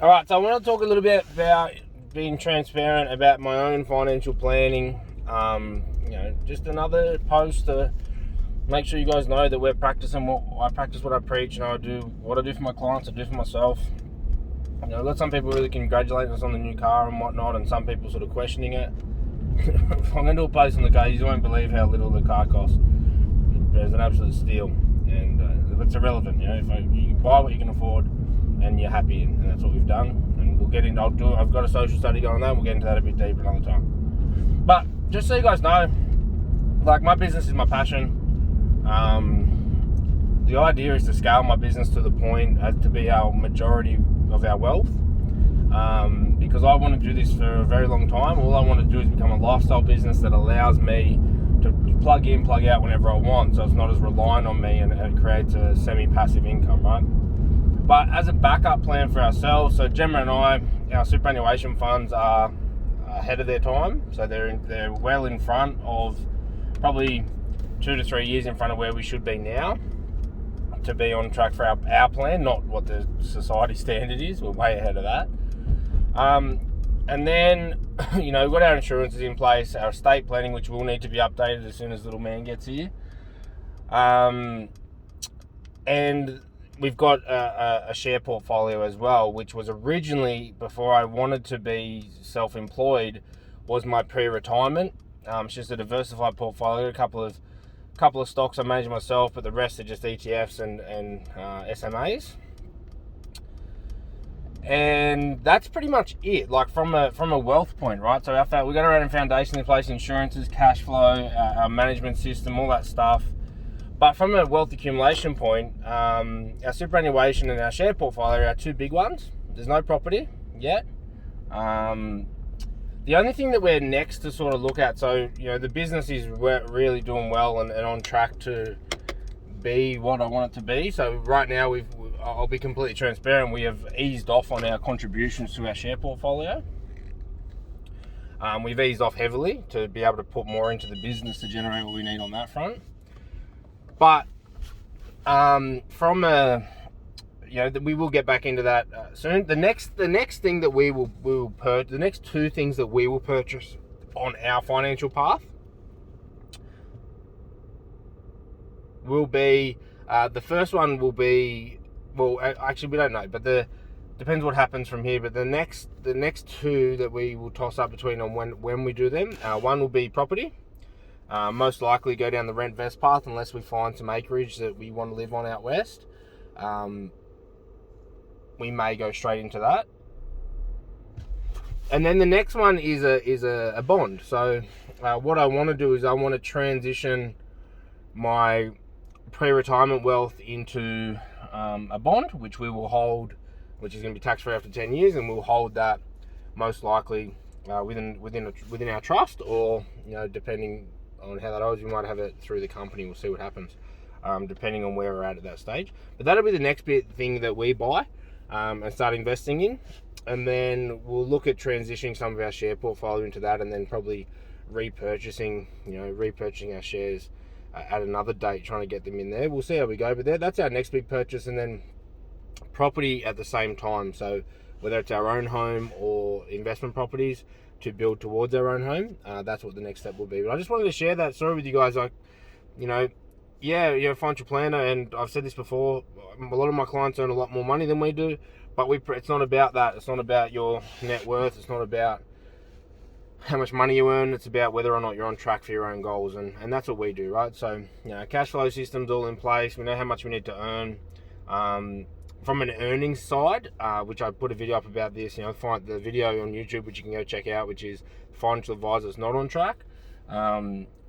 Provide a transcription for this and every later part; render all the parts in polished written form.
All right, so I want to talk a little bit about being transparent about my own financial planning. Just another post to make sure you guys know that we're practicing what I practice, what I preach, and I do what I do for my clients, I do for myself. I've got some people really congratulating us on the new car and whatnot, and some people sort of questioning it. I'm going to do a post on the car. You won't believe how little the car costs. It's an absolute steal, and it's irrelevant. If you buy what you can afford, and you're happy, and that's what we've done. And we'll get into. I've got a social study going on that. We'll get into that a bit deeper another time. But just so you guys know, like, my business is my passion. The idea is to scale my business to the point as to be our majority of our wealth. Because I want to do this for a very long time. All I want to do is become a lifestyle business that allows me to plug in, plug out whenever I want, so it's not as reliant on me, and it creates a semi-passive income, right? But as a backup plan for ourselves, so Gemma and I, our superannuation funds are ahead of their time, so they're well in front of, probably 2 to 3 years in front of where we should be now, to be on track for our plan, not what the society standard is. We're way ahead of that. And then, we've got our insurances in place, our estate planning, which will need to be updated as soon as little man gets here. And we've got a share portfolio as well, which was originally, before I wanted to be self-employed, was my pre-retirement. It's just a diversified portfolio, a couple of stocks I manage myself, but the rest are just ETFs and SMAs. And that's pretty much it, like from a wealth point, right? So we've got our own foundation in place, insurances, cash flow, our management system, all that stuff. But from a wealth accumulation point, our superannuation and our share portfolio are our two big ones. There's no property yet. The only thing that we're next to sort of look at, so the business is really doing well and on track to be what I want it to be. So right now I'll be completely transparent. We have eased off on our contributions to our share portfolio. We've eased off heavily to be able to put more into the business to generate what we need on that front. But we will get back into that soon. The next thing that we will purchase, the next two things that we will purchase on our financial path will be, the first one will be, well, actually we don't know, but depends what happens from here. But the next two that we will toss up between on when we do them, one will be property. Most likely go down the rent vest path unless we find some acreage that we want to live on out west. We may go straight into that. And then the next one is a bond. So what I want to do is I want to transition my pre-retirement wealth into a bond, which we will hold, which is going to be tax-free after 10 years, and we'll hold that most likely within our trust, or depending on how that goes, we might have it through the company. We'll see what happens, depending on where we're at that stage. But that'll be the next thing that we buy and start investing in, and then we'll look at transitioning some of our share portfolio into that, and then probably repurchasing our shares at another date, trying to get them in there. We'll see how we go, but that's our next big purchase. And then property at the same time, so whether it's our own home or investment properties to build towards our own home, that's what the next step will be. But I just wanted to share that story with you guys. Like, you're a financial planner, and I've said this before, a lot of my clients earn a lot more money than we do, but it's not about that. It's not about your net worth. It's not about how much money you earn. It's about whether or not you're on track for your own goals, and that's what we do, right? So cash flow system's all in place. We know how much we need to earn. From an earnings side, which I put a video up about this, find the video on YouTube, which you can go check out, which is Financial Advisor's Not on Track.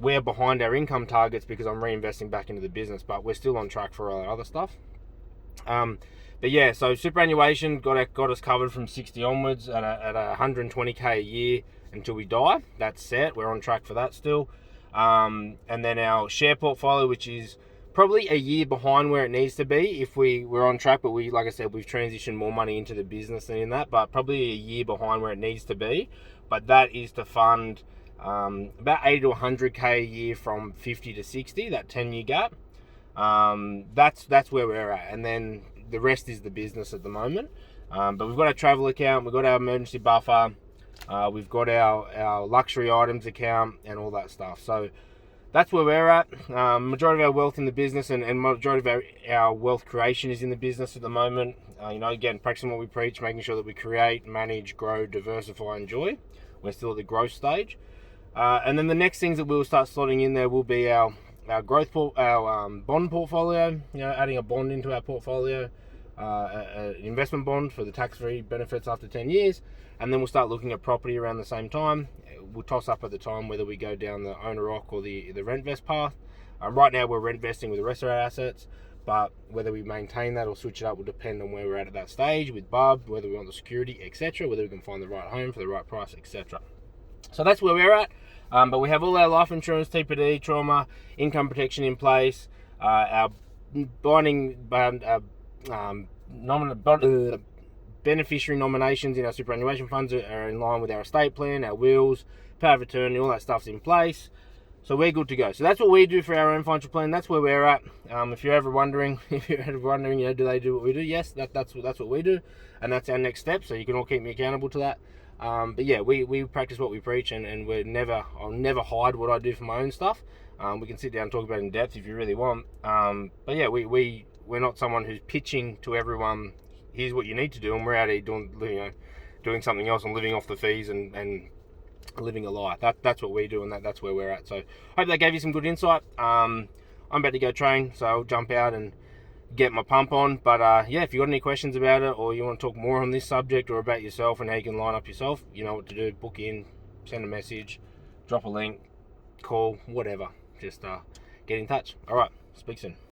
We're behind our income targets because I'm reinvesting back into the business, but we're still on track for all our other stuff. But yeah, so superannuation got us covered from 60 onwards at 120k a year until we die. That's set. We're on track for that still. And then our share portfolio, which is probably a year behind where it needs to be if we were on track, but like I said, we've transitioned more money into the business than in that, but probably a year behind where it needs to be. But that is to fund about 80 to 100k a year from 50 to 60, that 10-year gap. That's where we're at, and then the rest is the business at the moment. But we've got our travel account, we've got our emergency buffer, we've got our luxury items account and all that stuff. So that's where we're at. Majority of our wealth in the business and majority of our wealth creation is in the business at the moment. Again, practicing what we preach, making sure that we create, manage, grow, diversify, enjoy. We're still at the growth stage. And then the next things that we'll start slotting in there will be our bond portfolio. Adding a bond into our portfolio, an investment bond for the tax-free benefits after 10 years, and then we'll start looking at property around the same time. We'll toss up at the time whether we go down the owner-occ or the rent-vest path. Right now we're rent-vesting with the rest of our assets, but whether we maintain that or switch it up will depend on where we're at that stage with Bub, whether we want the security, etc., whether we can find the right home for the right price, etc. So that's where we're at. But we have all our life insurance, TPD, trauma, income protection in place. Our binding beneficiary nominations in our superannuation funds are in line with our estate plan, our wills, power of attorney, all that stuff's in place. So we're good to go. So that's what we do for our own financial plan. That's where we're at. If you're ever wondering, do they do what we do? Yes, that's what we do, and that's our next step. So you can all keep me accountable to that. But yeah, we practice what we preach, and I'll never hide what I do for my own stuff. We can sit down and talk about it in depth if you really want. But yeah, we're not someone who's pitching to everyone, here's what you need to do, and we're out here doing something else and living off the fees and living a lie. That's what we do, and that's where we're at. So I hope that gave you some good insight. I'm about to go train, so I'll jump out and get my pump on. But yeah, if you got any questions about it, or you want to talk more on this subject or about yourself and how you can line up yourself, you know what to do. Book in, send a message, drop a link, call, whatever. Just get in touch. All right, speak soon.